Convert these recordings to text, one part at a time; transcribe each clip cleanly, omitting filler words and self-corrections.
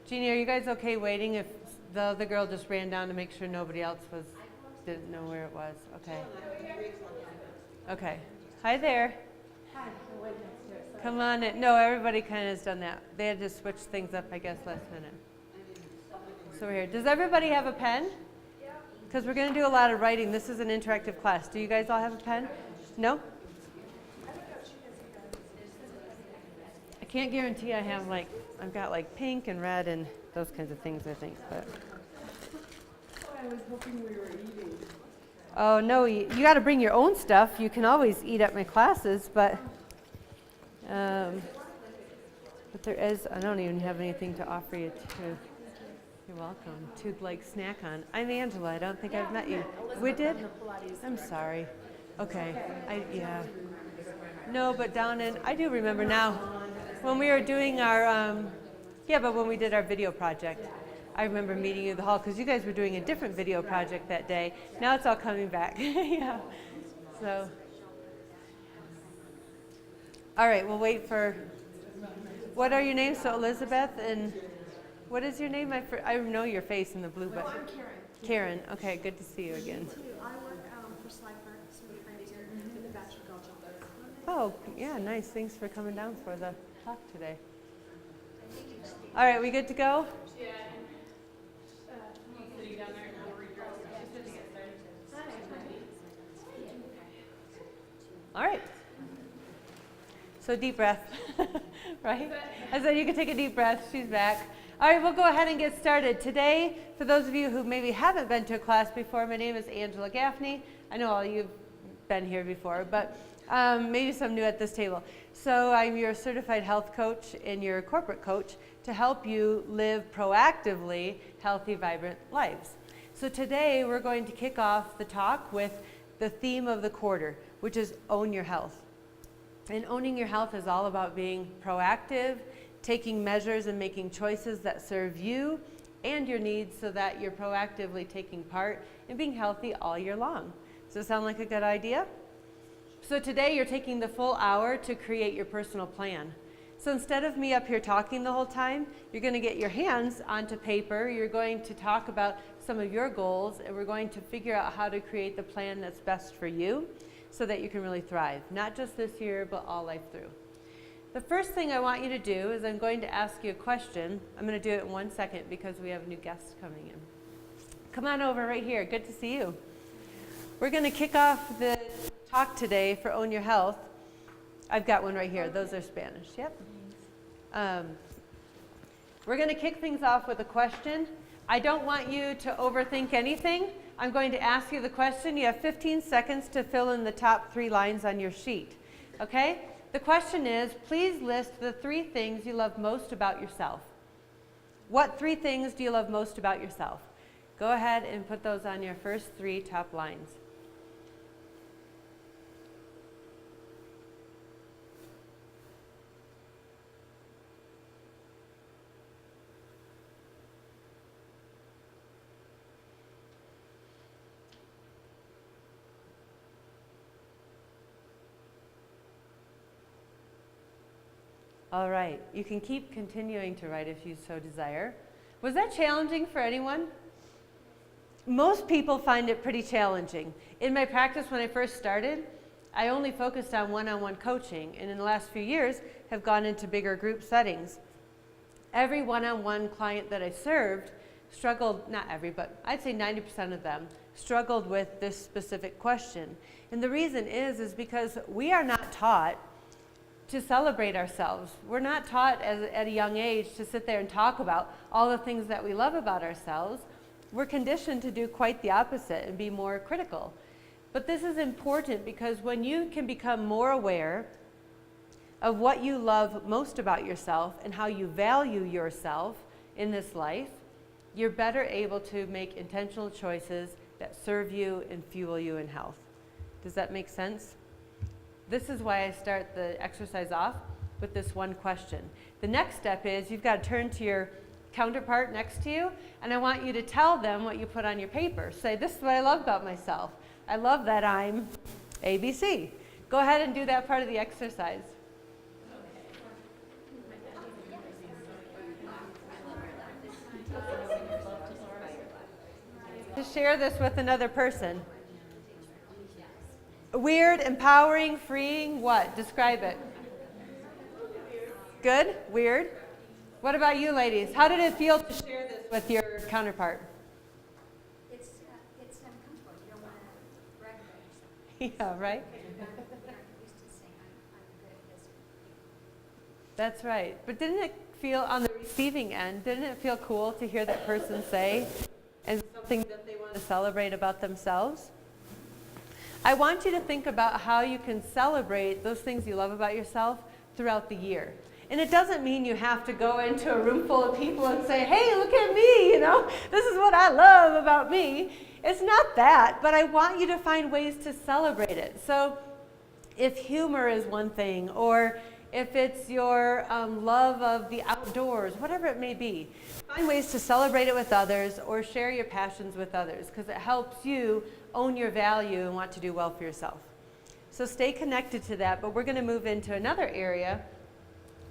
Jeannie, are you guys okay waiting if the other girl just ran down to make sure nobody else didn't know where it was? Okay. Okay. Hi there. Hi, I went downstairs. Sorry. Come on in. No, everybody kind of has done that. They had to switch things up, I guess, last minute. So we're here. Does everybody have a pen? Because we're going to do a lot of writing. This is an interactive class. Do you guys all have a pen? No? I can't guarantee I have I've got pink and red and those kinds of things, I think. But I was hoping we were eating. oh no, you got to bring your own stuff. You can always eat at my classes, but there is, I don't even have anything to offer you to. You're welcome. To snack on. I'm Angela. I don't think I've met you. We did? I'm sorry. Okay. Yeah. No, but down in, I do remember now, when we were doing our, but when we did our video project, I remember meeting you in the hall because you guys were doing a different video project that day. Now it's all coming back. Yeah. So. All right, we'll wait for, what are your names? So Elizabeth and, what is your name? I know your face in the blue, but. I'm Karen. Karen, okay, good to see you again. Me too. I work for Slifer, some of your friends here, in the Bachelor Culture. Oh, yeah, nice. Thanks for coming down for the talk today. All right, we good to go? Yeah. All right. So deep breath, right? I said you can take a deep breath. She's back. All right, we'll go ahead and get started. Today, for those of you who maybe haven't been to a class before, my name is Angela Gaffney. I know all of you have been here before, but maybe some new at this table. So I'm your certified health coach and your corporate coach to help you live proactively healthy, vibrant lives. So today, we're going to kick off the talk with the theme of the quarter, which is own your health. And owning your health is all about being proactive, taking measures and making choices that serve you and your needs so that you're proactively taking part in being healthy all year long. Does that sound like a good idea? So today you're taking the full hour to create your personal plan. So instead of me up here talking the whole time, you're going to get your hands onto paper, you're going to talk about some of your goals, and we're going to figure out how to create the plan that's best for you so that you can really thrive, not just this year, but all life through. The first thing I want you to do is I'm going to ask you a question. I'm going to do it in 1 second because we have a new guest coming in. Come on over right here. Good to see you. We're going to kick off the talk today for Own Your Health. I've got one right here. Those are Spanish. Yep. We're going to kick things off with a question. I don't want you to overthink anything. I'm going to ask you the question. You have 15 seconds to fill in the top 3 lines on your sheet. Okay? The question is, please list the 3 things you love most about yourself. What 3 things do you love most about yourself? Go ahead and put those on your first 3 top lines. All right, you can keep continuing to write if you so desire. Was that challenging for anyone? Most people find it pretty challenging. In my practice when I first started, I only focused on one-on-one coaching, and in the last few years have gone into bigger group settings. Every one-on-one client that I served struggled, not every, but I'd say 90% of them struggled with this specific question. And the reason is because we are not taught to celebrate ourselves. We're not taught at a young age to sit there and talk about all the things that we love about ourselves. We're conditioned to do quite the opposite and be more critical. But this is important because when you can become more aware of what you love most about yourself and how you value yourself in this life, you're better able to make intentional choices that serve you and fuel you in health. Does that make sense? This is why I start the exercise off with this one question. The next step is you've got to turn to your counterpart next to you, and I want you to tell them what you put on your paper. Say, this is what I love about myself. I love that I'm ABC. Go ahead and do that part of the exercise. share this with another person? Weird, empowering, freeing, what? Describe it. Good? Weird? What about you ladies? How did it feel to share this with your counterpart? It's uncomfortable. You don't want to brag about yourself. Yeah, right? You're not used to saying, I'm good at this. That's right. But didn't it feel on the receiving end, didn't it feel cool to hear that person say and something that they want to celebrate about themselves? I want you to think about how you can celebrate those things you love about yourself throughout the year. And it doesn't mean you have to go into a room full of people and say, hey, look at me, this is what I love about me. It's not that, but I want you to find ways to celebrate it. So if humor is one thing, or if it's your love of the outdoors, whatever it may be, find ways to celebrate it with others or share your passions with others, because it helps you own your value and want to do well for yourself. So stay connected to that, but we're going to move into another area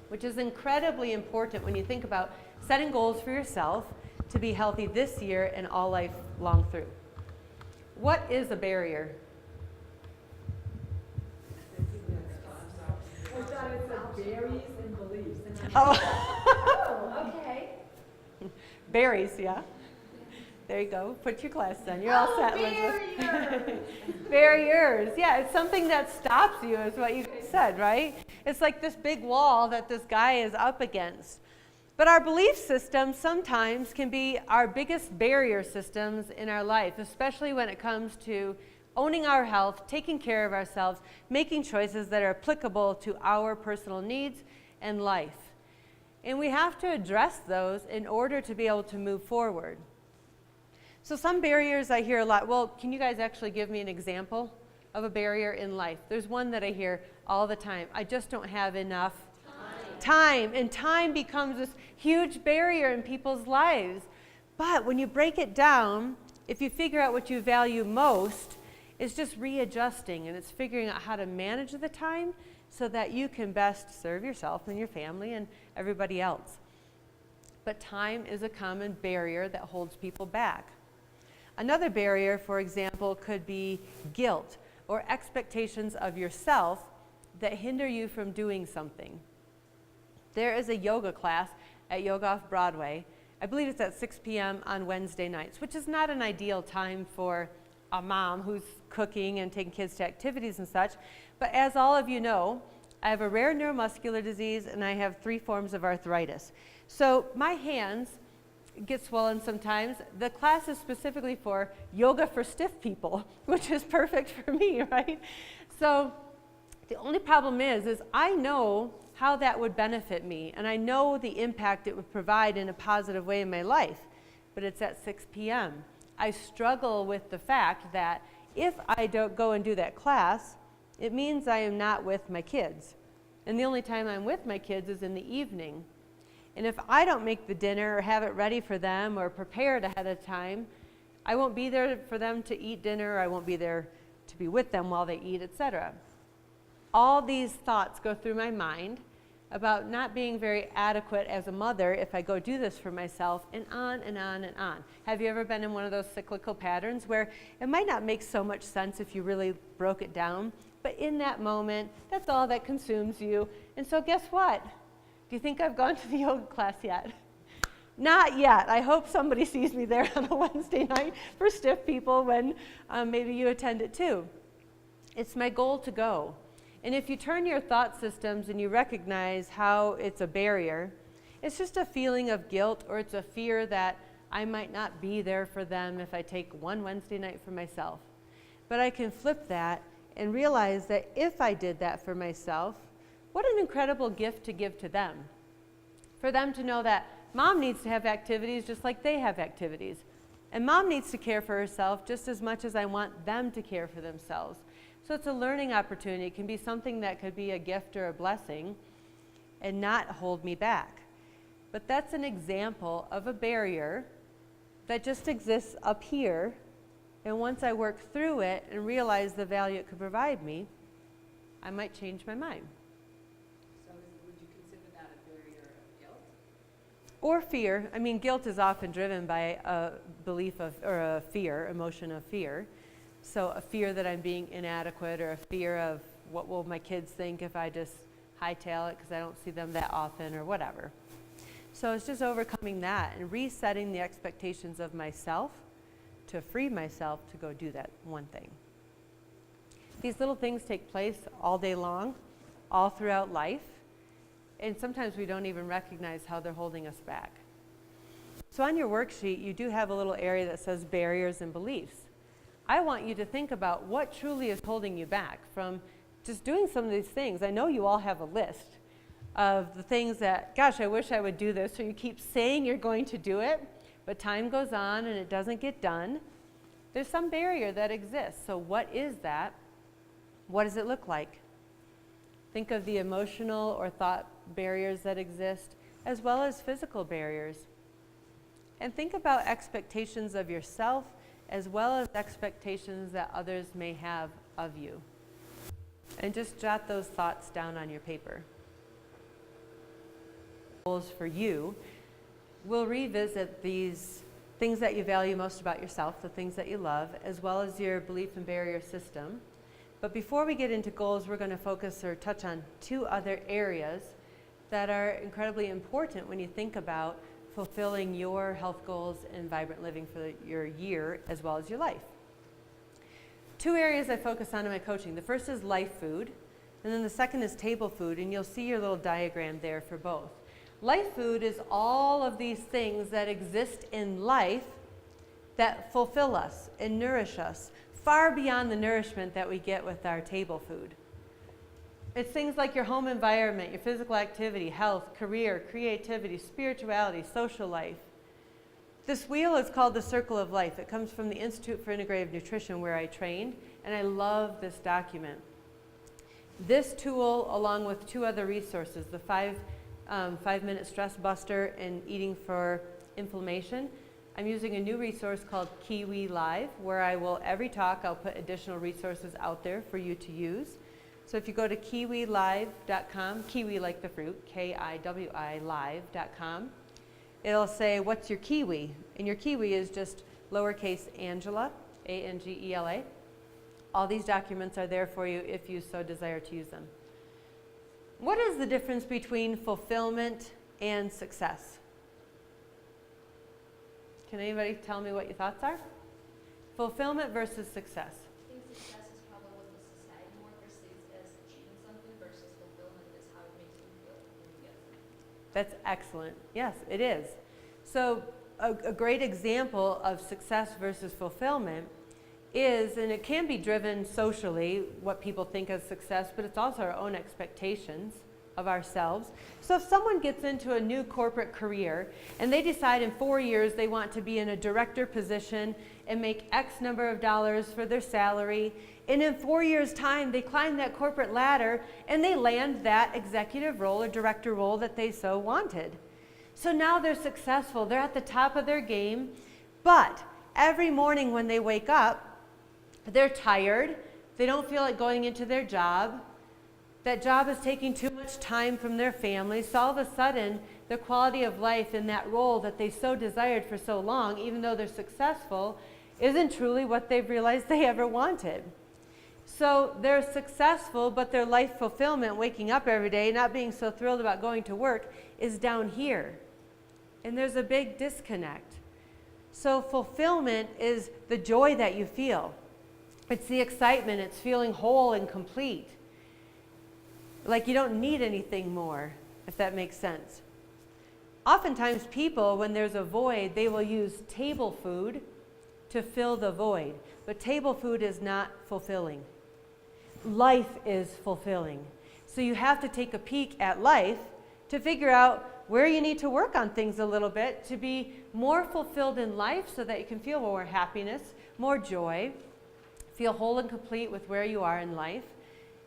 which is incredibly important when you think about setting goals for yourself to be healthy this year and all life long through. What is a barrier? I thought it said berries and beliefs. Oh, Okay. berries, yeah. There you go. Put your glasses on. You're all set, Elizabeth. Barriers. Barriers. Yeah, it's something that stops you, is what you guys said, right? It's like this big wall that this guy is up against. But our belief systems sometimes can be our biggest barrier systems in our life, especially when it comes to owning our health, taking care of ourselves, making choices that are applicable to our personal needs and life. And we have to address those in order to be able to move forward. So some barriers I hear a lot. Well, can you guys actually give me an example of a barrier in life? There's one that I hear all the time. I just don't have enough time. And time becomes this huge barrier in people's lives. But when you break it down, if you figure out what you value most, it's just readjusting, and it's figuring out how to manage the time so that you can best serve yourself and your family and everybody else. But time is a common barrier that holds people back. Another barrier, for example, could be guilt or expectations of yourself that hinder you from doing something. There is a yoga class at Yoga Off Broadway. I believe it's at 6 p.m. on Wednesday nights, which is not an ideal time for a mom who's cooking and taking kids to activities and such. But as all of you know, I have a rare neuromuscular disease and I have 3 forms of arthritis. So my hands get swollen sometimes. The class is specifically for yoga for stiff people, which is perfect for me, right? So the only problem is I know how that would benefit me, and I know the impact it would provide in a positive way in my life, but it's at 6 p.m. I struggle with the fact that if I don't go and do that class, it means I am not with my kids. And the only time I'm with my kids is in the evening. And if I don't make the dinner or have it ready for them or prepare it ahead of time, I won't be there for them to eat dinner, I won't be there to be with them while they eat, etc. All these thoughts go through my mind about not being very adequate as a mother if I go do this for myself, and on and on and on. Have you ever been in one of those cyclical patterns where it might not make so much sense if you really broke it down, but in that moment, that's all that consumes you. And so guess what? Do you think I've gone to the yoga class yet? Not yet. I hope somebody sees me there on a Wednesday night for stiff people when maybe you attend it too. It's my goal to go. And if you turn your thought systems and you recognize how it's a barrier, it's just a feeling of guilt, or it's a fear that I might not be there for them if I take one Wednesday night for myself. But I can flip that and realize that if I did that for myself, what an incredible gift to give to them. For them to know that mom needs to have activities just like they have activities. And mom needs to care for herself just as much as I want them to care for themselves. So it's a learning opportunity. It can be something that could be a gift or a blessing and not hold me back. But that's an example of a barrier that just exists up here. And once I work through it and realize the value it could provide me, I might change my mind. So would you consider that a barrier of guilt? Or fear. I mean, guilt is often driven by a belief of, or a fear, emotion of fear. So a fear that I'm being inadequate, or a fear of what will my kids think if I just hightail it because I don't see them that often, or whatever. So it's just overcoming that and resetting the expectations of myself to free myself to go do that one thing. These little things take place all day long, all throughout life, and sometimes we don't even recognize how they're holding us back. So on your worksheet, you do have a little area that says barriers and beliefs. I want you to think about what truly is holding you back from just doing some of these things. I know you all have a list of the things that, gosh, I wish I would do this, so you keep saying you're going to do it, but time goes on and it doesn't get done. There's some barrier that exists. So what is that? What does it look like? Think of the emotional or thought barriers that exist, as well as physical barriers. And think about expectations of yourself, as well as expectations that others may have of you. And just jot those thoughts down on your paper. Goals for you. We'll revisit these things that you value most about yourself, the things that you love, as well as your belief and barrier system. But before we get into goals, we're going to focus or touch on two other areas that are incredibly important when you think about fulfilling your health goals and vibrant living for your year as well as your life. Two areas I focus on in my coaching. The first is life food, and then the second is table food, and you'll see your little diagram there for both. Life food is all of these things that exist in life that fulfill us and nourish us, far beyond the nourishment that we get with our table food. It's things like your home environment, your physical activity, health, career, creativity, spirituality, social life. This wheel is called the Circle of Life. It comes from the Institute for Integrative Nutrition where I trained, and I love this document. This tool, along with two other resources, the 5-minute stress buster and eating for inflammation. I'm using a new resource called Kiwi Live, where I will, every talk, I'll put additional resources out there for you to use. So if you go to kiwilive.com, kiwi like the fruit, K-I-W-I live.com, it'll say, what's your kiwi? And your kiwi is just lowercase Angela, A-N-G-E-L-A. All these documents are there for you if you so desire to use them. What is the difference between fulfillment and success? Can anybody tell me what your thoughts are? Fulfillment versus success. I think success is probably what the society more perceives as achieving something versus fulfillment is how it makes you feel when you get something. That's excellent. Yes, it is. So a great example of success versus fulfillment is, and it can be driven socially, what people think of success, but it's also our own expectations of ourselves. So if someone gets into a new corporate career and they decide in 4 years they want to be in a director position and make X number of dollars for their salary, and in 4 years' time they climb that corporate ladder and they land that executive role or director role that they so wanted. So now they're successful, they're at the top of their game, but every morning when they wake up, they're tired, they don't feel like going into their job, that job is taking too much time from their family, so all of a sudden the quality of life in that role that they so desired for so long, even though they're successful, isn't truly what they've realized they ever wanted. So they're successful, but their life fulfillment, waking up every day, not being so thrilled about going to work, is down here. And there's a big disconnect. So fulfillment is the joy that you feel. It's the excitement, it's feeling whole and complete. Like you don't need anything more, if that makes sense. Oftentimes people, when there's a void, they will use table food to fill the void. But table food is not fulfilling. Life is fulfilling. So you have to take a peek at life to figure out where you need to work on things a little bit to be more fulfilled in life so that you can feel more happiness, more joy, feel whole and complete with where you are in life,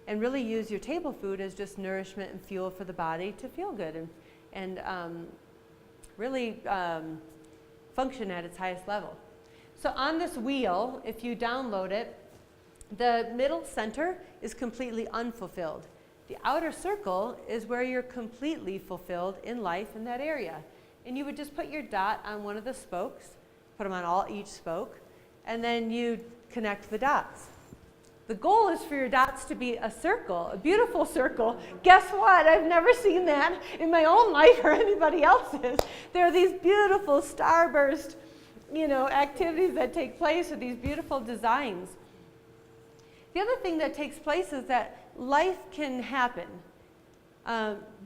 and really use your table food as just nourishment and fuel for the body to feel good and really function at its highest level. So on this wheel, if you download it, the middle center is completely unfulfilled. The outer circle is where you're completely fulfilled in life in that area. and you would just put your dot on one of the spokes, put them on each spoke, and then you connect the dots. The goal is for your dots to be a circle, a beautiful circle. Guess what? I've never seen that in my own life or anybody else's. There are these beautiful starburst, activities that take place with these beautiful designs. The other thing that takes place is that life can happen.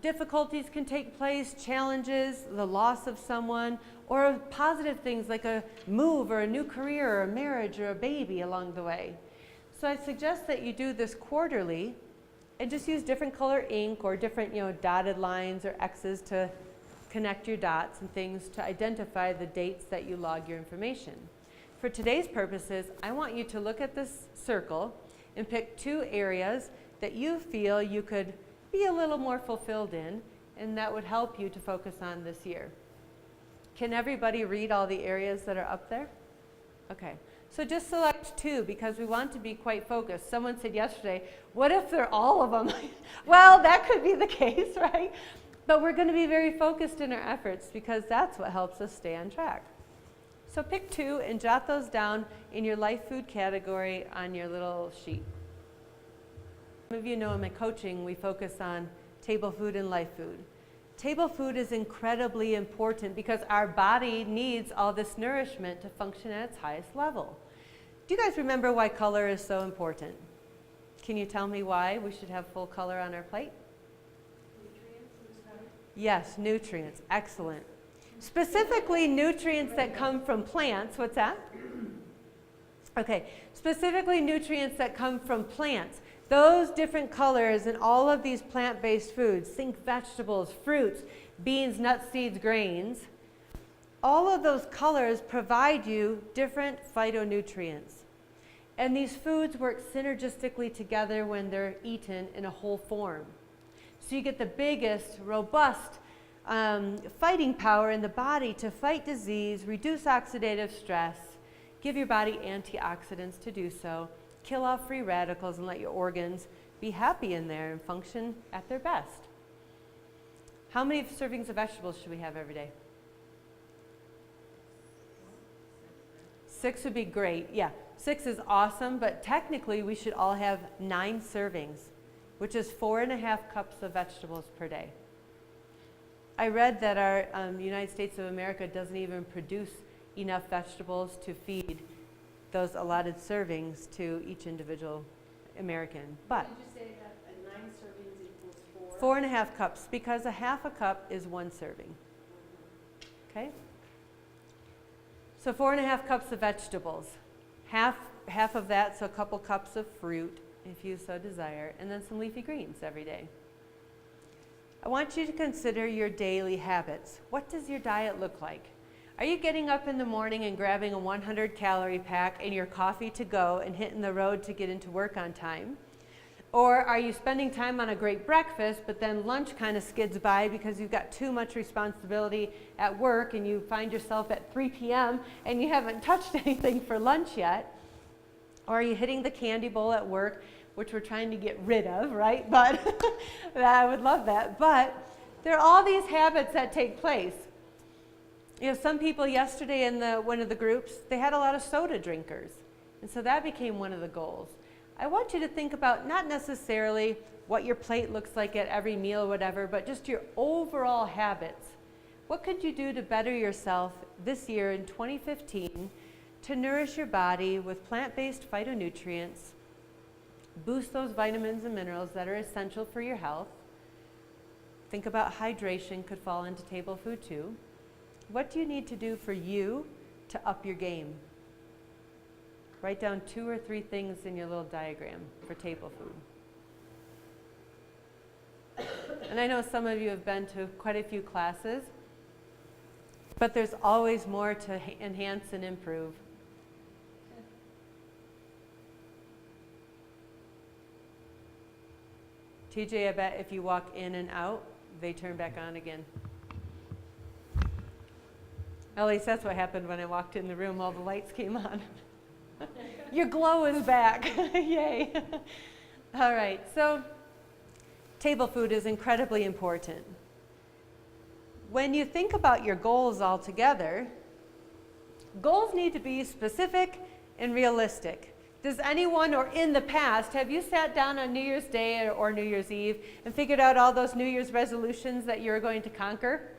Difficulties can take place, challenges, the loss of someone, or positive things like a move or a new career or a marriage or a baby along the way. So I suggest that you do this quarterly and just use different color ink or different dotted lines or X's to connect your dots and things to identify the dates that you log your information. For today's purposes, I want you to look at this circle and pick 2 areas that you feel you could be a little more fulfilled in, and that would help you to focus on this year. Can everybody read all the areas that are up there? Okay, so just select 2 because we want to be quite focused. Someone said yesterday, what if they're all of them? Well, that could be the case, right? But we're going to be very focused in our efforts because that's what helps us stay on track. So pick 2 and jot those down in your life food category on your little sheet. Some of you know in my coaching we focus on table food and life food. Table food is incredibly important because our body needs all this nourishment to function at its highest level. Do you guys remember why color is so important? Can you tell me why we should have full color on our plate? Yes, nutrients. Excellent. Specifically, nutrients that come from plants. What's that? Okay. Specifically, nutrients that come from plants. Those different colors in all of these plant-based foods, think vegetables, fruits, beans, nuts, seeds, grains, all of those colors provide you different phytonutrients. And these foods work synergistically together when they're eaten in a whole form. So you get the biggest, robust fighting power in the body to fight disease, reduce oxidative stress, give your body antioxidants to do so, kill off free radicals and let your organs be happy in there and function at their best. How many servings of vegetables should we have every day? 6 would be great. Yeah, 6 is awesome, but technically we should all have 9 servings, which is 4.5 cups of vegetables per day. I read that our United States of America doesn't even produce enough vegetables to feed those allotted servings to each individual American. But Did you say that 9 servings equals 4? 4.5 cups, because a half a cup is 1 serving. Okay? So 4.5 cups of vegetables. Half of that, so a couple cups of fruit, if you so desire, and then some leafy greens every day. I want you to consider your daily habits. What does your diet look like? Are you getting up in the morning and grabbing a 100-calorie pack and your coffee to go and hitting the road to get into work on time? Or are you spending time on a great breakfast, but then lunch kind of skids by because you've got too much responsibility at work and you find yourself at 3 p.m. and you haven't touched anything for lunch yet? Or are you hitting the candy bowl at work, which we're trying to get rid of, right? But I would love that. But there are all these habits that take place. You know, some people yesterday in one of the groups, they had a lot of soda drinkers. And so that became one of the goals. I want you to think about not necessarily what your plate looks like at every meal or whatever, but just your overall habits. What could you do to better yourself this year in 2015 to nourish your body with plant-based phytonutrients, boost those vitamins and minerals that are essential for your health? Think about hydration could fall into table food too. What do you need to do for you to up your game? Write down 2 or 3 things in your little diagram for table food. And I know some of you have been to quite a few classes, but there's always more to enhance and improve. TJ, I bet if you walk in and out, they turn back on again. At least that's what happened when I walked in the room, all the lights came on. Your glow is back. Yay. All right, so table food is incredibly important. when you think about your goals altogether, goals need to be specific and realistic. Does anyone, or in the past, have you sat down on New Year's Day or New Year's Eve and figured out all those New Year's resolutions that you're going to conquer?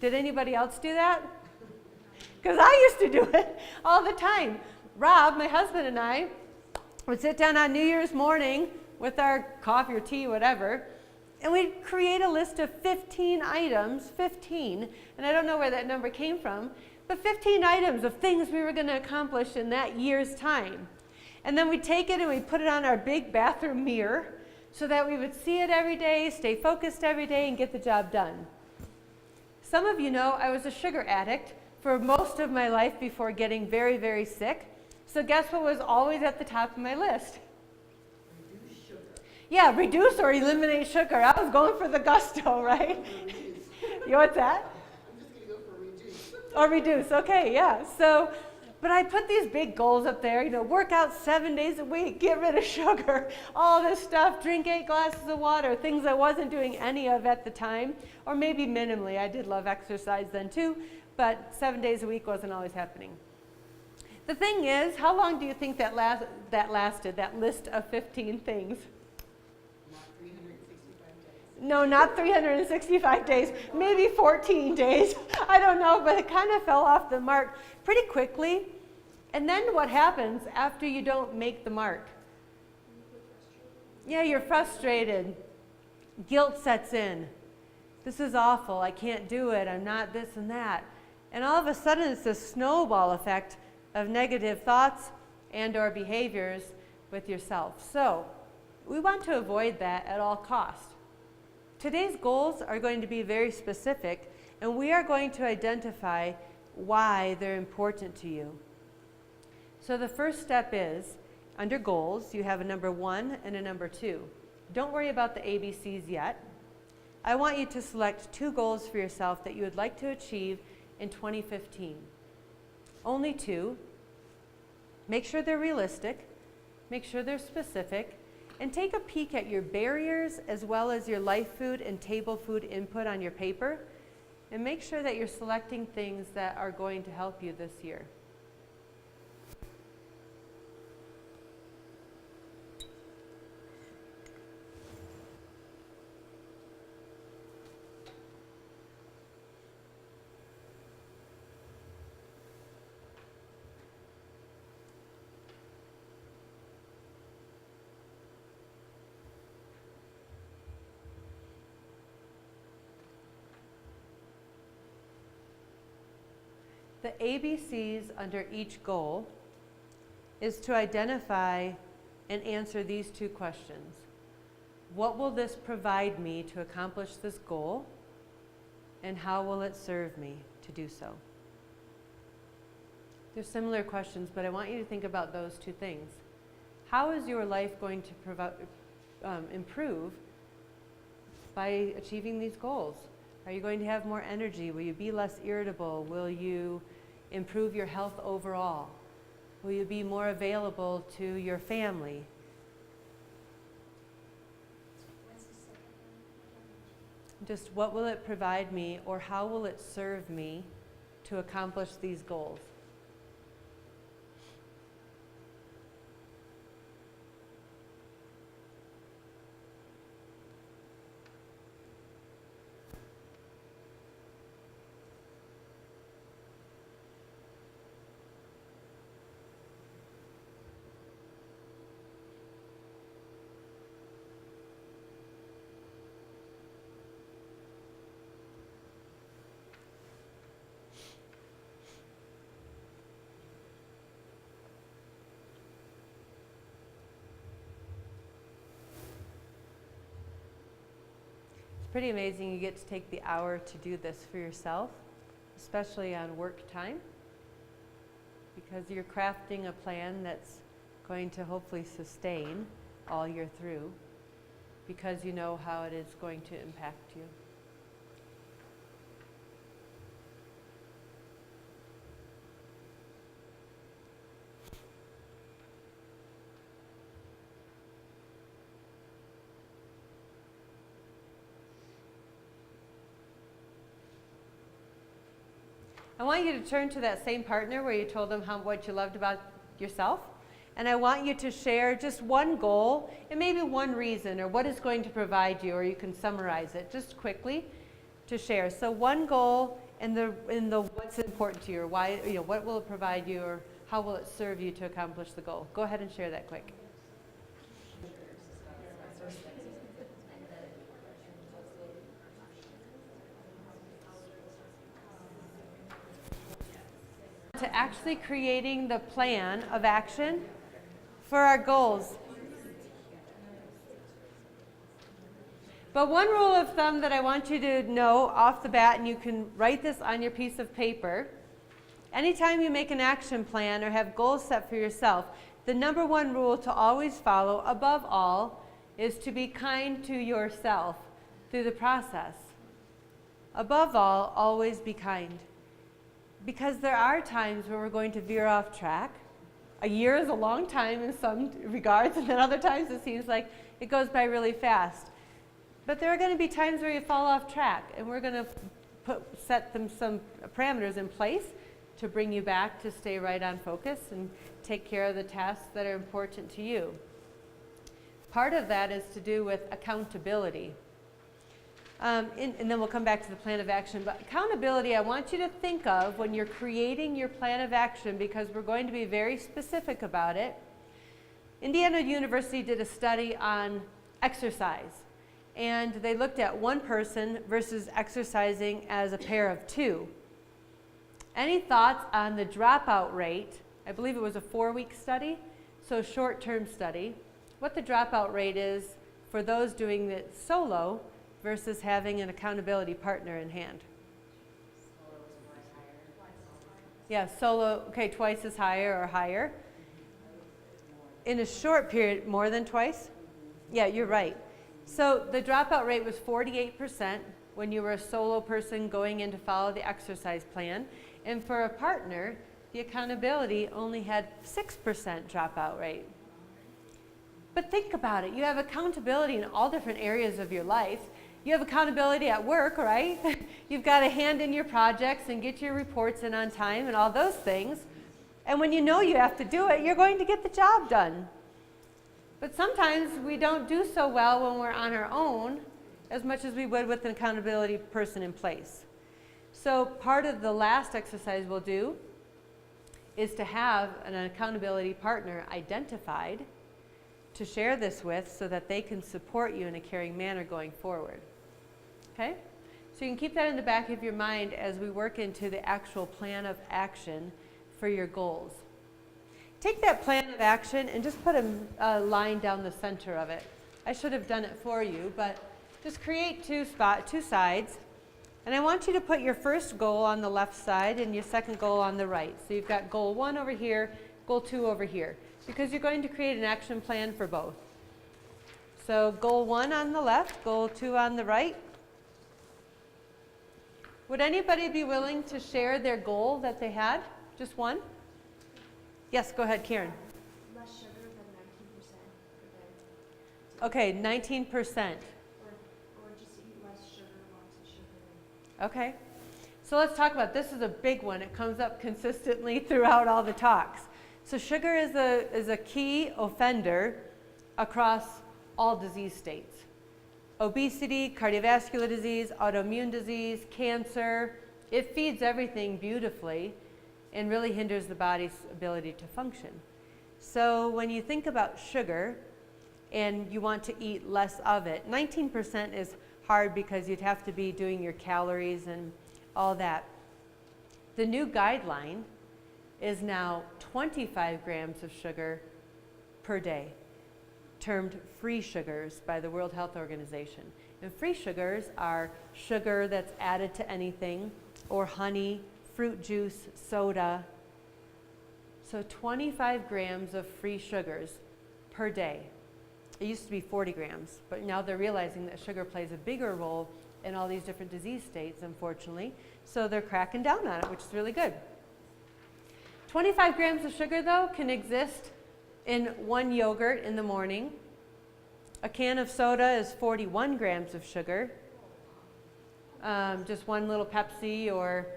Did anybody else do that? Because I used to do it all the time. Rob, my husband, and I would sit down on New Year's morning with our coffee or tea, whatever, and we'd create a list of 15 items, 15, and I don't know where that number came from, but 15 items of things we were going to accomplish in that year's time. And then we'd take it and we'd put it on our big bathroom mirror so that we would see it every day, stay focused every day, and get the job done. Some of you know I was a sugar addict for most of my life before getting very, very sick. So guess what was always at the top of my list? Reduce sugar. Yeah, reduce or eliminate sugar. I was going for the gusto, right? You what's that? I'm just going to go for reduce. Or reduce, okay, yeah. So, but I put these big goals up there, work out 7 days a week, get rid of sugar, all this stuff, drink 8 glasses of water, things I wasn't doing any of at the time, or maybe minimally. I did love exercise then too, but 7 days a week wasn't always happening. The thing is, how long do you think that lasted, that list of 15 things? Not 365 days. No, not 365 days, maybe 14 days. I don't know, but it kind of fell off the mark pretty quickly. And then what happens after you don't make the mark? Yeah, you're frustrated. Guilt sets in. This is awful. I can't do it. I'm not this and that. And all of a sudden, it's this snowball effect of negative thoughts and or behaviors with yourself. So we want to avoid that at all costs. Today's goals are going to be very specific, and we are going to identify why they're important to you. So the first step is, under goals, you have a number 1 and a number 2. Don't worry about the ABCs yet. I want you to select 2 goals for yourself that you would like to achieve in 2015. Only 2. Make sure they're realistic. Make sure they're specific. And take a peek at your barriers as well as your life food and table food input on your paper. And make sure that you're selecting things that are going to help you this year. The ABCs under each goal is to identify and answer these 2 questions. What will this provide me to accomplish this goal? And how will it serve me to do so? They're similar questions, but I want you to think about those 2 things. How is your life going to improve by achieving these goals? Are you going to have more energy? Will you be less irritable? Will you improve your health overall? Will you be more available to your family? What's the second one? Just what will it provide me, or how will it serve me to accomplish these goals? Pretty amazing you get to take the hour to do this for yourself, especially on work time, because you're crafting a plan that's going to hopefully sustain all year through, because you know how it is going to impact you. I want you to turn to that same partner where you told them what you loved about yourself. And I want you to share just one goal and maybe one reason or what is going to provide you, or you can summarize it just quickly to share. So one goal and the what's important to you, or why, what will it provide you, or how will it serve you to accomplish the goal. Go ahead and share that quick. To actually creating the plan of action for our goals. But one rule of thumb that I want you to know off the bat, and you can write this on your piece of paper, anytime you make an action plan or have goals set for yourself, the number one rule to always follow, above all, is to be kind to yourself through the process. Above all, always be kind. Because there are times where we're going to veer off track. A year is a long time in some regards, and then other times it seems like it goes by really fast. But there are going to be times where you fall off track, and we're going to set some parameters in place to bring you back to stay right on focus and take care of the tasks that are important to you. Part of that is to do with accountability. And then we'll come back to the plan of action. But accountability, I want you to think of when you're creating your plan of action, because we're going to be very specific about it. Indiana University did a study on exercise. And they looked at one person versus exercising as a pair of two. Any thoughts on the dropout rate? I believe it was a 4-week study, so short-term study. What the dropout rate is for those doing it solo versus having an accountability partner in hand. Yeah, solo, okay, twice as higher or higher. In a short period, more than twice? Yeah, you're right. So the dropout rate was 48% when you were a solo person going in to follow the exercise plan. And for a partner, the accountability only had 6% dropout rate. But think about it. You have accountability in all different areas of your life. You have accountability at work, right? You've got to hand in your projects and get your reports in on time and all those things. And when you know you have to do it, you're going to get the job done. But sometimes we don't do so well when we're on our own as much as we would with an accountability person in place. So part of the last exercise we'll do is to have an accountability partner identified to share this with so that they can support you in a caring manner going forward. Okay? So you can keep that in the back of your mind as we work into the actual plan of action for your goals. Take that plan of action and just put a line down the center of it. I should have done it for you, but just create two sides. And I want you to put your first goal on the left side and your second goal on the right. So you've got goal 1 over here, goal 2 over here, because you're going to create an action plan for both. So goal 1 on the left, goal 2 on the right. Would anybody be willing to share their goal that they had? Just one? Yes, go ahead, Karen. Less sugar than 19% per day. Okay, 19%. Or just eat less sugar, lots of sugar. Okay. So let's talk about this. Is a big one. It comes up consistently throughout all the talks. So sugar is a key offender across all disease states. Obesity, cardiovascular disease, autoimmune disease, cancer. It feeds everything beautifully and really hinders the body's ability to function. So when you think about sugar and you want to eat less of it, 19% is hard because you'd have to be doing your calories and all that. The new guideline is now 25 grams of sugar per day, termed free sugars by the World Health Organization. And free sugars are sugar that's added to anything, or honey, fruit juice, soda. So 25 grams of free sugars per day. It used to be 40 grams, but now they're realizing that sugar plays a bigger role in all these different disease states, unfortunately. So they're cracking down on it, which is really good. 25 grams of sugar, though, can exist in one yogurt in the morning. A can of soda is 41 grams of sugar. Just one little Pepsi or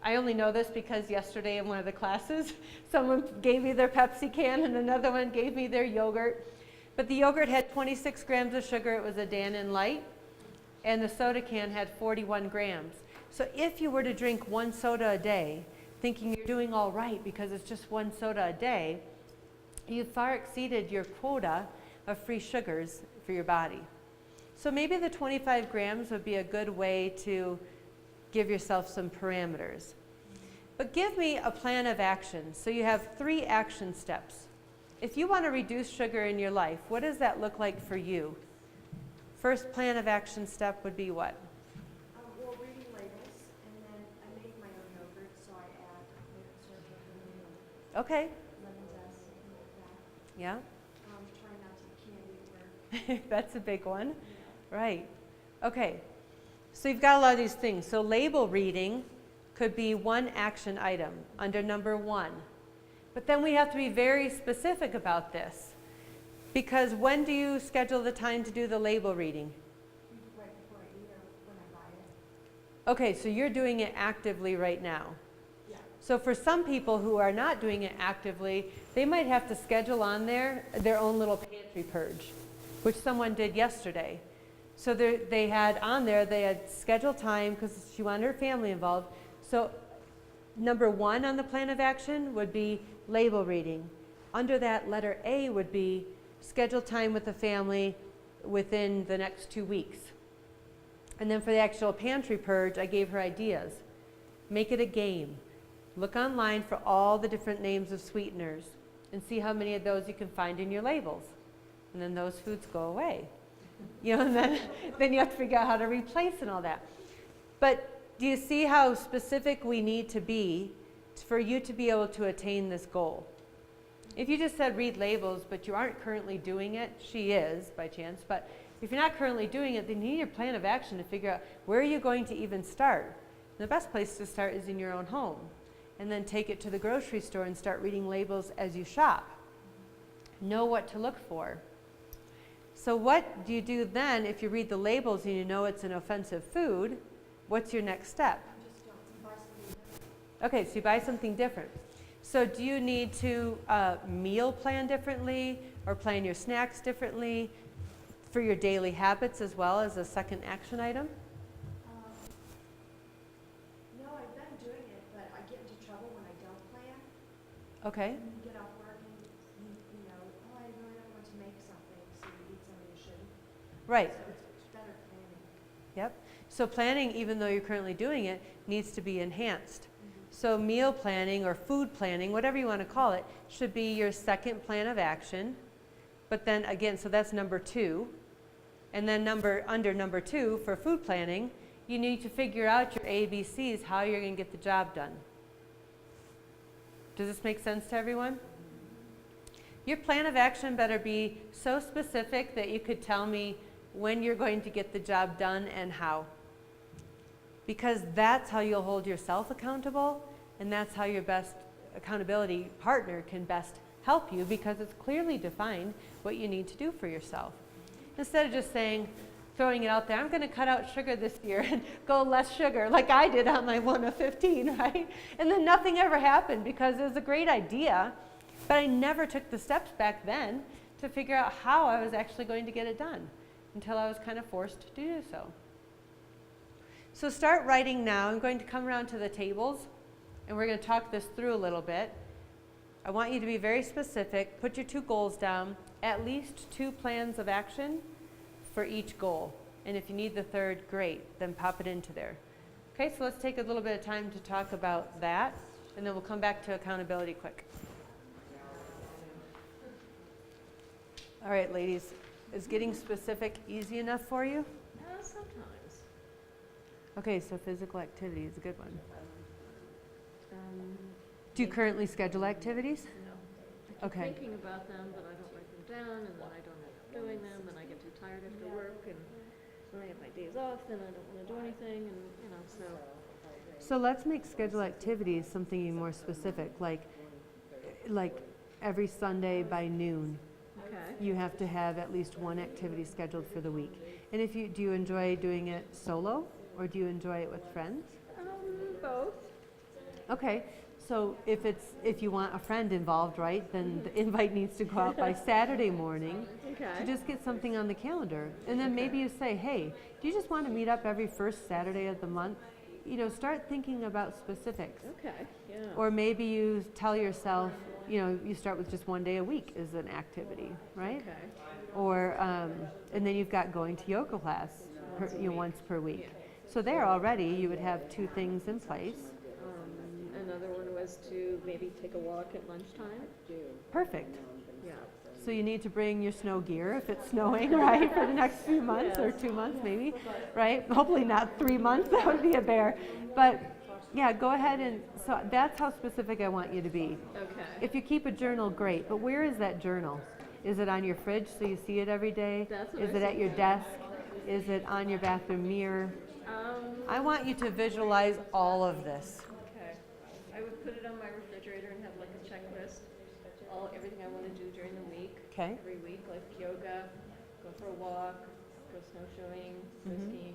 I only know this because yesterday in one of the classes, someone gave me their Pepsi can and another one gave me their yogurt. But the yogurt had 26 grams of sugar, it was a Dannon Light, and the soda can had 41 grams. So if you were to drink one soda a day, thinking you're doing all right because it's just one soda a day, you far exceeded your quota of free sugars for your body. So maybe the 25 grams would be a good way to give yourself some parameters. But give me a plan of action. So you have 3 action steps. If you want to reduce sugar in your life, what does that look like for you? First plan of action step would be what? Well, reading labels, and then I make my own yogurt, so I add maple syrup and Okay. lemon zest, something like that. Yeah. Try not to candy or, That's a big one. Right. Okay. So you've got a lot of these things. So label reading could be one action item under number 1. But then we have to be very specific about this. Because when do you schedule the time to do the label reading? right before I eat or when I buy it. Okay, so you're doing it actively right now. Yeah. So for some people who are not doing it actively, they might have to schedule on there their own little pantry purge, which someone did yesterday. So they had on there, they had scheduled time because she wanted her family involved. So number 1 on the plan of action would be label reading. Under that, letter A would be schedule time with the family within the next 2 weeks. And then for the actual pantry purge, I gave her ideas. Make it a game. Look online for all the different names of sweeteners and see how many of those you can find in your labels. And then those foods go away. You know, and then you have to figure out how to replace and all that. But do you see how specific we need to be for you to be able to attain this goal? If you just said read labels, but you aren't currently doing it, she is by chance, but if you're not currently doing it, then you need your plan of action to figure out where are you going to even start. And the best place to start is in your own home. And then take it to the grocery store and start reading labels as you shop. Know what to look for. So what do you do then if you read the labels and you know it's an offensive food? What's your next step? Just don't buy something different. Okay, so you buy something different. So do you need to meal plan differently or plan your snacks differently for your daily habits as well as a second action item? No, I've been doing it, but I get into trouble when I don't plan. Okay. You get off work and you know, oh, I really don't want to make something, so you eat something you shouldn't. Right. So it's better planning. Yep. So planning, even though you're currently doing it, needs to be enhanced. So meal planning or food planning, whatever you want to call it, should be your second plan of action. But then again, so that's number 2. And then under number 2 for food planning, you need to figure out your ABCs, how you're going to get the job done. Does this make sense to everyone? Your plan of action better be so specific that you could tell me when you're going to get the job done and how. Because that's how you'll hold yourself accountable, and that's how your best accountability partner can best help you, because it's clearly defined what you need to do for yourself. Instead of just saying, throwing it out there, I'm going to cut out sugar this year and go less sugar, like I did on my 1 of 15, right? And then nothing ever happened because it was a great idea, but I never took the steps back then to figure out how I was actually going to get it done until I was kind of forced to do so. So start writing now. I'm going to come around to the tables, and we're going to talk this through a little bit. I want you to be very specific. Put your 2 goals down, at least 2 plans of action for each goal. And if you need the 3rd, great, then pop it into there. Okay, so let's take a little bit of time to talk about that, and then we'll come back to accountability quick. All right, ladies, is getting specific easy enough for you? Sometimes. Okay, so physical activity is a good one. Do you currently schedule activities? No. I keep Okay. thinking about them, but I don't write them down, and then I don't end up doing them, and I get too tired after work, and when I have my days off, then I don't want to do anything, and, you know, so. So let's make schedule activities something even more specific, like every Sunday by noon, Okay. you have to have at least 1 activity scheduled for the week. And do you enjoy doing it solo, or do you enjoy it with friends? Both. Okay, so if you want a friend involved, right, then the invite needs to go out by Saturday morning to Okay. just get something on the calendar. And then maybe you say, hey, do you just want to meet up every first Saturday of the month? You know, start thinking about specifics. Okay, yeah. Or maybe you tell yourself, you know, you start with just one day a week as an activity, right? Okay. Or, and then you've got going to yoga class once per week. Yeah. So there already you would have 2 things in place. Another one was to maybe take a walk at lunchtime. Perfect. Yeah. So you need to bring your snow gear if it's snowing, right, for the next few months or 2 months maybe, right? Hopefully not 3 months, that would be a bear. But yeah, go ahead and, so that's how specific I want you to be. Okay. If you keep a journal, great, but where is that journal? Is it on your fridge so you see it every day? That's what Is I it at your desk? Is it on your bathroom mirror? I want you to visualize all of this. Okay. I would put it on my refrigerator and have like a checklist, everything I want to do during the week. Okay. Every week, like yoga, go for a walk, go snowshoeing, go skiing.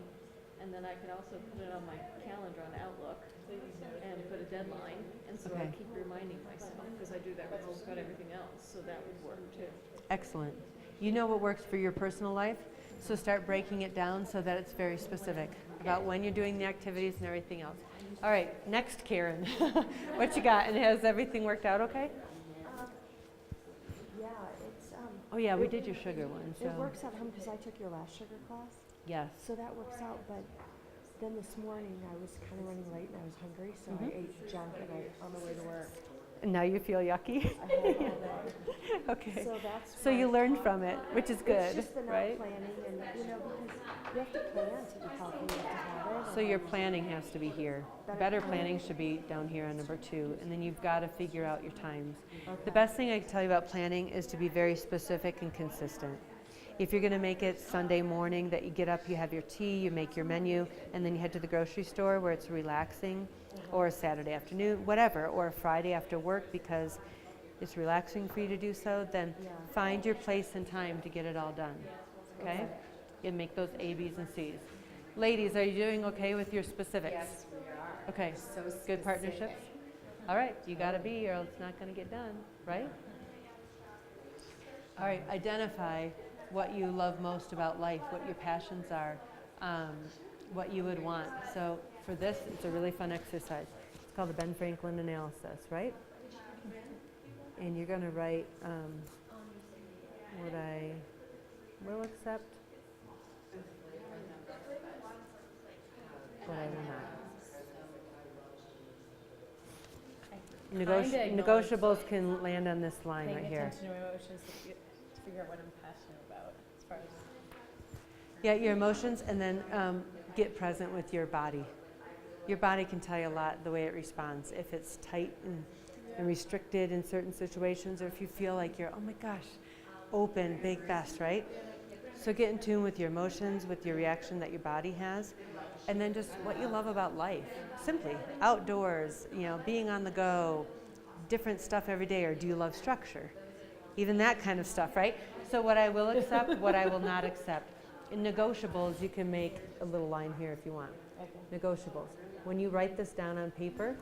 And then I could also put it on my calendar on Outlook and put a deadline. And so I Okay. keep reminding myself, because I do that with just about everything else, so that would work too. Excellent. You know what works for your personal life, so start breaking it down so that it's very specific about when you're doing the activities and everything else. All right, next, Karen. What you got? And has everything worked out okay? Yeah, it's, Oh yeah, we did your sugar one, so. it works out because I took your last sugar class, Yes. so that works out, but then this morning I was kind of running late and I was hungry, so I ate junk on the way to work. And now you feel yucky? I had all day. Okay. So that's So you why- learned from it, which is good, It's just the not right? planning and, you know, because you have to plan to be healthy, you have to have it. So your planning has to be here. Better planning should be down here on number 2, and then you've got to figure out your times. The best thing I can tell you about planning is to be very specific and consistent. If you're going to make it Sunday morning that you get up, you have your tea, you make your menu, and then you head to the grocery store where it's relaxing, or a Saturday afternoon, whatever, or a Friday after work because it's relaxing for you to do so, then find your place and time to get it all done, okay? And make those A, B's, and C's. Ladies, are you doing okay with your specifics? Yes, we are. Okay, So good specific. partnerships? All right, you gotta be or it's not gonna get done, right? All right, identify what you love most about life, what your passions are, what you would want. So for this, it's a really fun exercise. It's called the Ben Franklin analysis, right? And you're gonna write what I will accept, what I will not. Negotiables can land on this line right Paying here. attention to my emotions to figure out what I'm passionate about as far as Yeah, your emotions, and then get present with your body. Your body can tell you a lot the way it responds. If it's tight and restricted in certain situations, or if you feel like you're, oh my gosh, open, big best, right? So get in tune with your emotions, with your reaction that your body has, and then just what you love about life. Simply, outdoors, you know, being on the go, different stuff every day, or do you love structure? Even that kind of stuff, right? So what I will accept, what I will not accept. In negotiables, you can make a little line here if you want. Negotiables. When you write this down on paper,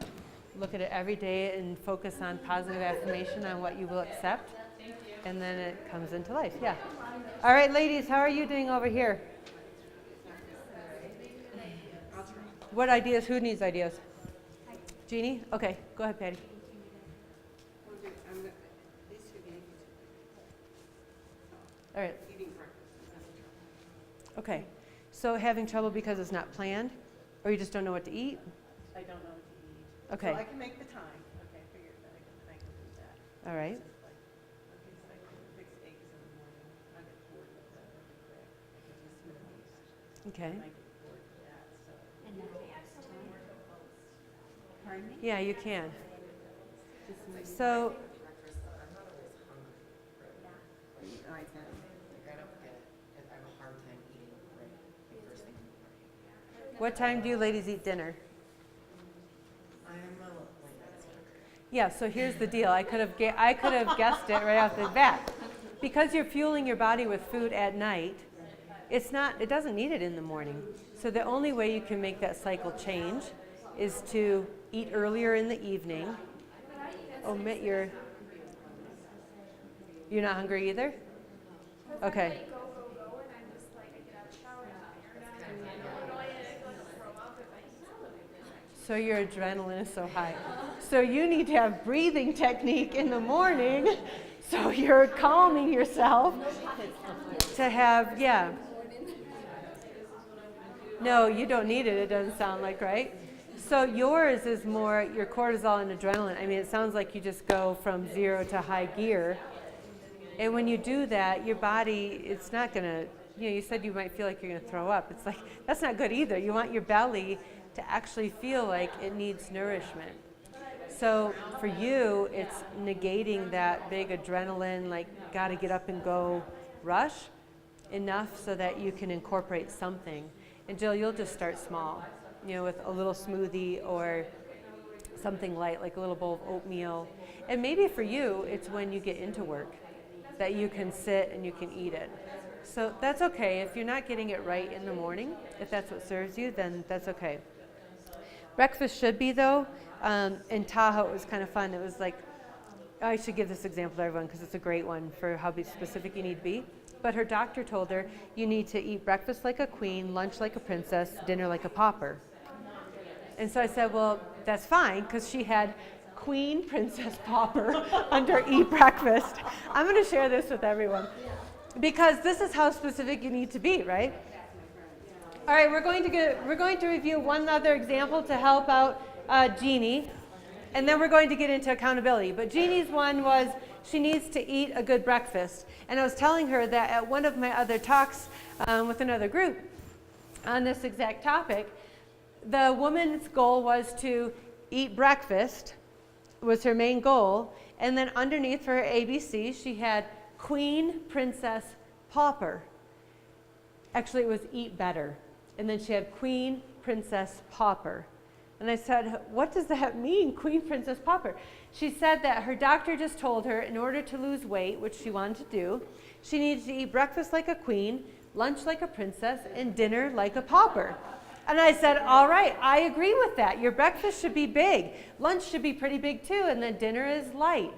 look at it every day and focus on positive affirmation on what you will accept. And then it comes into life, yeah. All right, ladies, how are you doing over here? What ideas? Who needs ideas? Jeannie? Okay, go ahead, Patty. These two eating, All right, eating breakfast. okay. So having trouble because it's not planned, or you just don't know what to eat? I don't know what to eat. Okay, So I can make the time. Okay, I figured that I can do that. all right. It's just like, okay, so I can fix eggs in the morning. I get bored with that really quick. I can do smoothies. Okay. And I get bored with that, so. Pardon me? Yeah, you can. So, I can. Like, I don't get it. I have a hard time eating right the first thing in the morning. what time do you ladies eat dinner? I'm a little late. Yeah, so here's the deal. I could have guessed it right off the bat. Because you're fueling your body with food at night, it doesn't need it in the morning. So the only way you can make that cycle change is to eat earlier in the evening. Omit your, you're not hungry either? Okay. Go, and I'm just like, I get out of the shower and I'm annoyed, I feel like I'll throw up if I eat something. So your adrenaline is so high. So you need to have breathing technique in the morning so you're calming yourself to have, yeah. No, you don't need it, it doesn't sound like, right? So yours is more your cortisol and adrenaline. I mean, it sounds like you just go from 0 to high gear. And when you do that, your body, it's not going to, you said you might feel like you're going to throw up. It's like, that's not good either. You want your belly to actually feel like it needs nourishment. So for you, it's negating that big adrenaline, like got to get up and go rush enough so that you can incorporate something. And Jill, you'll just start small, with a little smoothie or something light, like a little bowl of oatmeal. And maybe for you, it's when you get into work that you can sit and you can eat it. So that's okay. If you're not getting it right in the morning, if that's what serves you, then that's okay. Breakfast should be, though. In Tahoe, it was kind of fun. It was like, I should give this example to everyone because it's a great one for how specific you need to be. But her doctor told her, you need to eat breakfast like a queen, lunch like a princess, dinner like a pauper. And so I said, well, that's fine, because she had queen, princess, pauper under eat breakfast. I'm going to share this with everyone because this is how specific you need to be, right? All right, we're going to review one other example to help out Jeannie, and then we're going to get into accountability. But Jeannie's one was she needs to eat a good breakfast. And I was telling her that at one of my other talks with another group on this exact topic, the woman's goal was to eat breakfast, was her main goal. And then underneath for her ABC, she had queen, princess, pauper. Actually, it was eat better. And then she had queen, princess, pauper. And I said, what does that mean, queen, princess, pauper? She said that her doctor just told her in order to lose weight, which she wanted to do, she needed to eat breakfast like a queen, lunch like a princess, and dinner like a pauper. And I said, all right, I agree with that. Your breakfast should be big. Lunch should be pretty big too, and then dinner is light.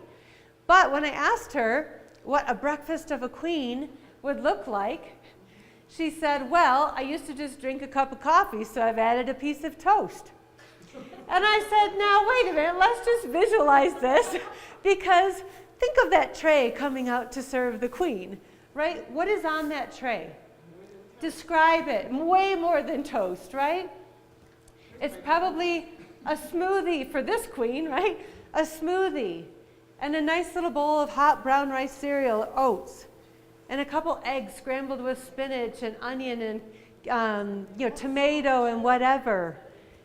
But when I asked her what a breakfast of a queen would look like, she said, well, I used to just drink a cup of coffee, so I've added a piece of toast. And I said, now wait a minute, let's just visualize this, because think of that tray coming out to serve the queen, right? What is on that tray? Describe it. Way more than toast, right? It's probably a smoothie for this queen, right? A smoothie and a nice little bowl of hot brown rice cereal, oats, and a couple eggs scrambled with spinach and onion and tomato and whatever,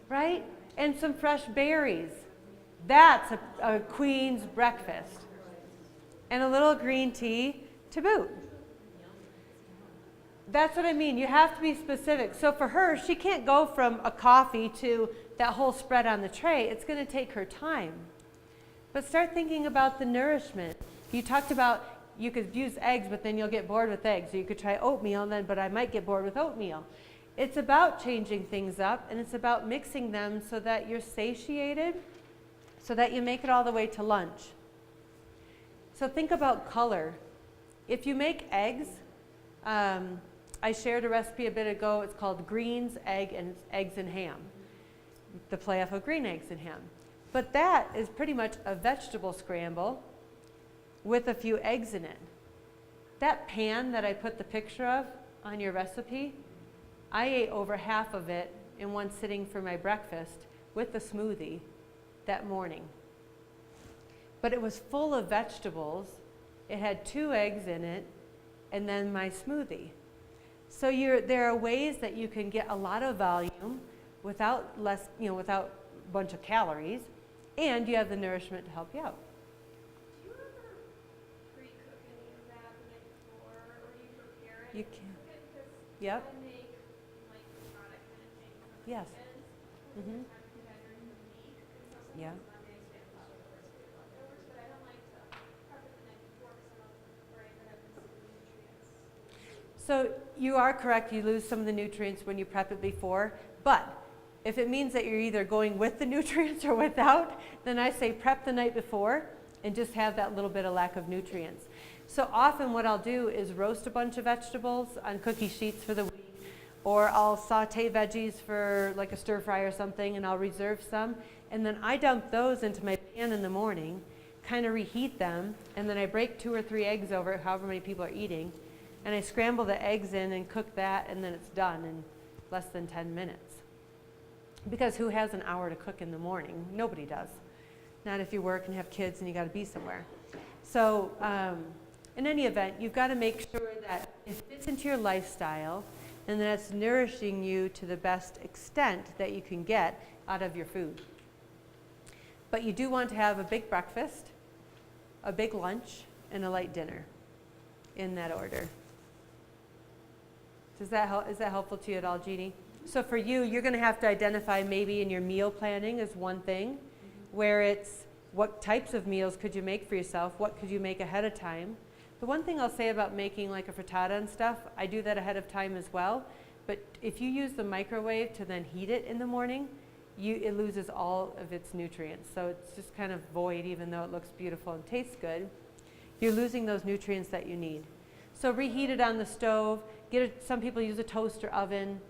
right? And some fresh berries. That's a queen's breakfast. And a little green tea to boot. That's what I mean. You have to be specific. So for her, she can't go from a coffee to that whole spread on the tray. It's going to take her time. But start thinking about the nourishment. You talked about you could use eggs, but then you'll get bored with eggs. So you could try oatmeal, but I might get bored with oatmeal. It's about changing things up, and it's about mixing them so that you're satiated, so that you make it all the way to lunch. So think about color. If you make eggs, I shared a recipe a bit ago. It's called greens, eggs, and ham. The play off of green eggs and ham. But that is pretty much a vegetable scramble with a few eggs in it. That pan that I put the picture of on your recipe, I ate over half of it in one sitting for my breakfast with the smoothie that morning. But it was full of vegetables. It had 2 eggs in it, and then my smoothie. So there are ways that you can get a lot of volume without without a bunch of calories, and you have the nourishment to help you out. Do you ever pre-cook any of that the night before, or do you prepare it? You and can. cook it? 'Cause Yep. I make like the product kind of thing on the Yes. weekends. Mhm. Sometimes I do that during the week, and so Yeah. sometimes Mondays we have leftovers, but I don't like to prep it the night before because I'm afraid that I'm missing the nutrients. So you are correct. You lose some of the nutrients when you prep it before, but If it means that you're either going with the nutrients or without, then I say prep the night before and just have that little bit of lack of nutrients. So often what I'll do is roast a bunch of vegetables on cookie sheets for the week, or I'll saute veggies for like a stir fry or something, and I'll reserve some, and then I dump those into my pan in the morning, kind of reheat them, and then I break 2 or 3 eggs over it, however many people are eating, and I scramble the eggs in and cook that, and then it's done in less than 10 minutes. Because who has an hour to cook in the morning? Nobody does. Not if you work and have kids and you got to be somewhere. So in any event, you've got to make sure that it fits into your lifestyle and that it's nourishing you to the best extent that you can get out of your food. But you do want to have a big breakfast, a big lunch, and a light dinner in that order. Is that helpful to you at all, Jeannie? So for you, you're going to have to identify maybe in your meal planning is one thing, where it's what types of meals could you make for yourself, what could you make ahead of time. The one thing I'll say about making like a frittata and stuff, I do that ahead of time as well, but if you use the microwave to then heat it in the morning, it loses all of its nutrients. So it's just kind of void, even though it looks beautiful and tastes good. You're losing those nutrients that you need. So reheat it on the stove. Some people use a toaster oven.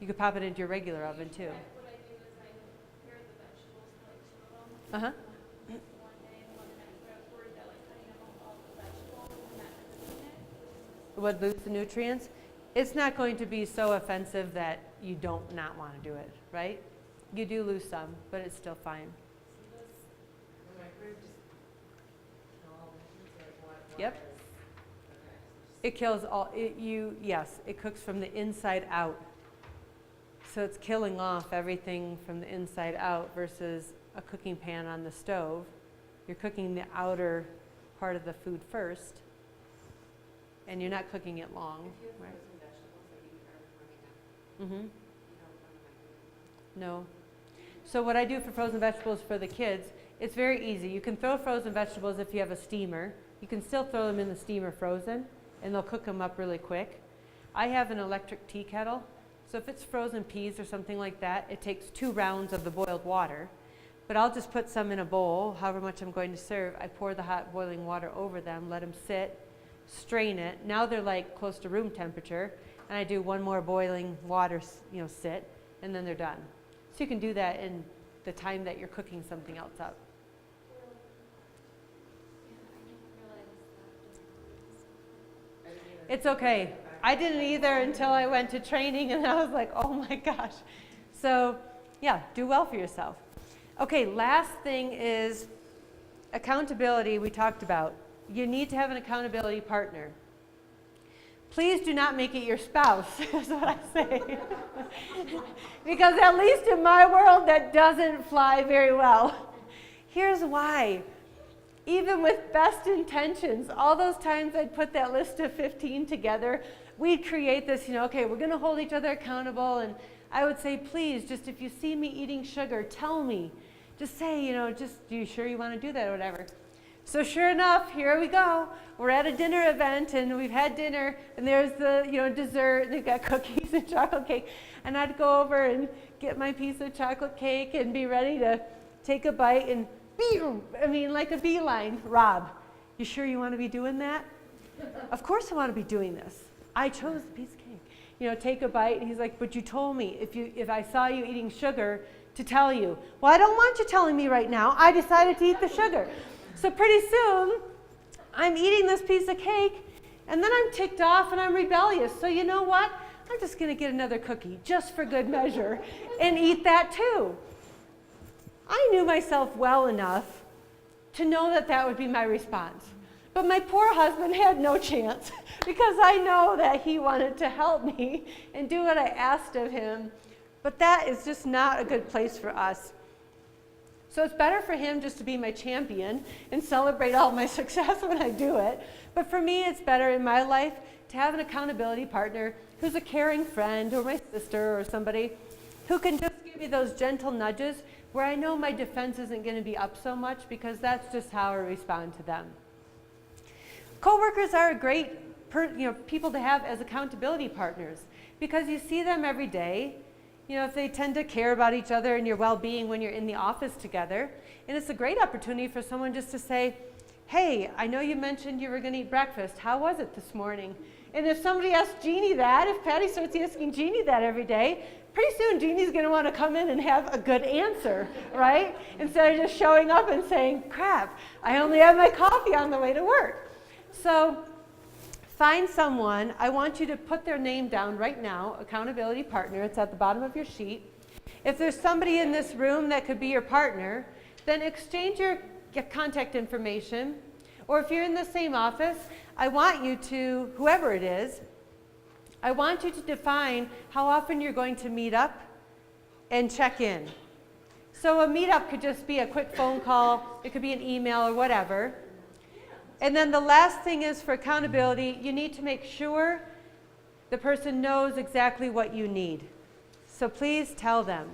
You could pop it into your regular oven too. What I do is I prepare the vegetables, like 2 of them. One day and one the next, but I was worried that like cutting up all the vegetables and not cooking it. Would lose the nutrients. It's not going to be so offensive that you don't not want to do it, right? You do lose some, but it's still fine. The microwave just kill all the nutrients, or like what? Yep. Okay. It kills all, yes, it cooks from the inside out. So it's killing off everything from the inside out versus a cooking pan on the stove. You're cooking the outer part of the food first, and you're not cooking it long. If you have Right? frozen vegetables that you are warming up, Mm-hmm. you don't put them in the microwave. No. So what I do for frozen vegetables for the kids, it's very easy. You can throw frozen vegetables if you have a steamer. You can still throw them in the steamer frozen, and they'll cook them up really quick. I have an electric tea kettle. So if it's frozen peas or something like that, it takes 2 rounds of the boiled water. But I'll just put some in a bowl, however much I'm going to serve. I pour the hot boiling water over them, let them sit, strain it. Now they're like close to room temperature, and I do 1 more boiling water, sit, and then they're done. So you can do that in the time that you're cooking something else up. It's okay. I didn't either until I went to training, and I was like, oh my gosh. So yeah, do well for yourself. Okay, last thing is accountability we talked about. You need to have an accountability partner. Please do not make it your spouse, is what I say. Because at least in my world, that doesn't fly very well. Here's why. Even with best intentions, all those times I'd put that list of 15 together, we'd create this, okay, we're going to hold each other accountable, and I would say, please, just if you see me eating sugar, tell me. Just say, just, are you sure you want to do that or whatever? So sure enough, here we go. We're at a dinner event, and we've had dinner, and there's the, dessert, and they've got cookies and chocolate cake, and I'd go over and get my piece of chocolate cake and be ready to take a bite, and like a beeline. Rob, you sure you want to be doing that? Of course I want to be doing this. I chose the piece of cake. Take a bite, and he's like, but you told me if I saw you eating sugar to tell you. Well, I don't want you telling me right now. I decided to eat the sugar. So pretty soon, I'm eating this piece of cake, and then I'm ticked off and I'm rebellious. So you know what? I'm just going to get another cookie just for good measure and eat that too. I knew myself well enough to know that that would be my response. But my poor husband had no chance because I know that he wanted to help me and do what I asked of him. But that is just not a good place for us. So it's better for him just to be my champion and celebrate all my success when I do it. But for me, it's better in my life to have an accountability partner who's a caring friend or my sister or somebody who can just give me those gentle nudges where I know my defense isn't going to be up so much because that's just how I respond to them. Coworkers are a great people to have as accountability partners because you see them every day. you know, if they tend to care about each other and your well-being when you're in the office together. And it's a great opportunity for someone just to say, hey, I know you mentioned you were going to eat breakfast. How was it this morning? And if somebody asks Jeannie that, if Patty starts asking Jeannie that every day, pretty soon Jeannie's going to want to come in and have a good answer, right? Instead of just showing up and saying, crap, I only had my coffee on the way to work. So find someone. I want you to put their name down right now, accountability partner. It's at the bottom of your sheet. If there's somebody in this room that could be your partner, then exchange your contact information. Or if you're in the same office, I want you to, whoever it is, I want you to define how often you're going to meet up and check in. So a meetup could just be a quick phone call, it could be an email or whatever. And then the last thing is for accountability, you need to make sure the person knows exactly what you need. So please tell them.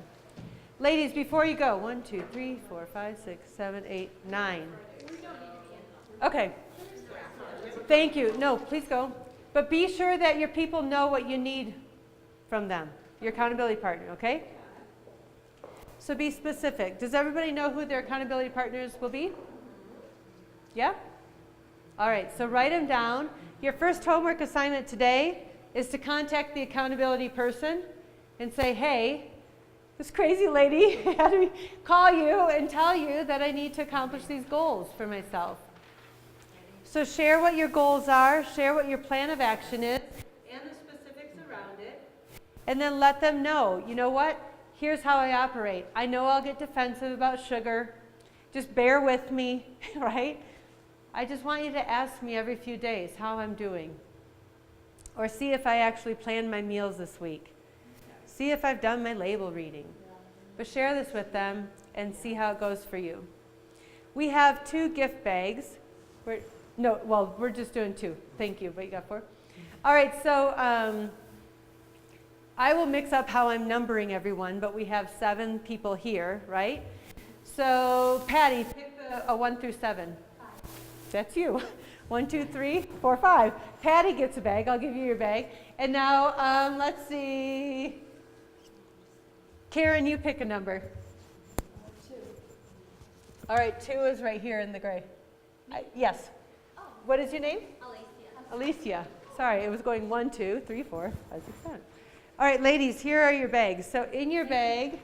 Ladies, before you go, 1, 2, 3, 4, 5, 6, 7, 8, 9. Okay. Thank you. No, please go. But be sure that your people know what you need from them, your accountability partner, okay? So be specific. Does everybody know who their accountability partners will be? Yeah? All right, so write them down. Your first homework assignment today is to contact the accountability person and say, hey, this crazy lady had me call you and tell you that I need to accomplish these goals for myself. So share what your goals are, share what your plan of action is, and the specifics around it, and then let them know, you know what, here's how I operate. I know I'll get defensive about sugar. Just bear with me, right? I just want you to ask me every few days how I'm doing. Or see if I actually planned my meals this week. See if I've done my label reading. But share this with them and see how it goes for you. We have 2 gift bags. We're just doing 2. Thank you, but you got 4? All right, so I will mix up how I'm numbering everyone, but we have 7 people here, right? So Patty, pick a 1 through 7. 5. That's you. 1, 2, 3, 4, 5. Patty gets a bag. I'll give you your bag. And now, let's see. Karen, you pick a number. 2. All right, 2 is right here in the gray. Yes. Oh, What is your name? Alicia. Alicia. Sorry, it was going 1, 2, 3, 4, 5, 6, 7. All right, ladies, here are your bags. So in your bag,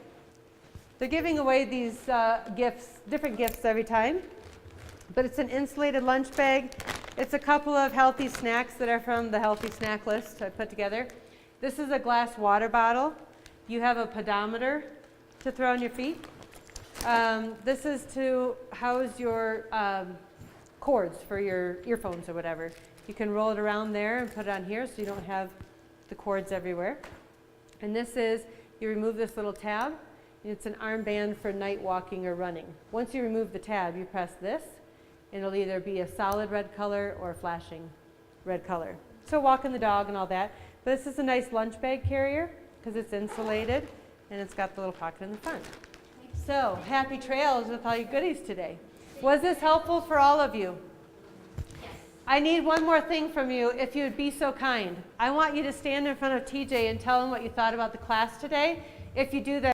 they're giving away these gifts, different gifts every time. But it's an insulated lunch bag. It's a couple of healthy snacks that are from the healthy snack list I put together. This is a glass water bottle. You have a pedometer to throw on your feet. This is to house your cords for your earphones or whatever. You can roll it around there and put it on here so you don't have the cords everywhere. And this is, you remove this little tab. And it's an armband for night walking or running. Once you remove the tab, you press this. And it'll either be a solid red color or a flashing red color. So walking the dog and all that. But this is a nice lunch bag carrier because it's insulated and it's got the little pocket in the front. So happy trails with all your goodies today. Was this helpful for all of you? Yes. I need one more thing from you, if you would be so kind. I want you to stand in front of TJ and tell him what you thought about the class today. If you do that,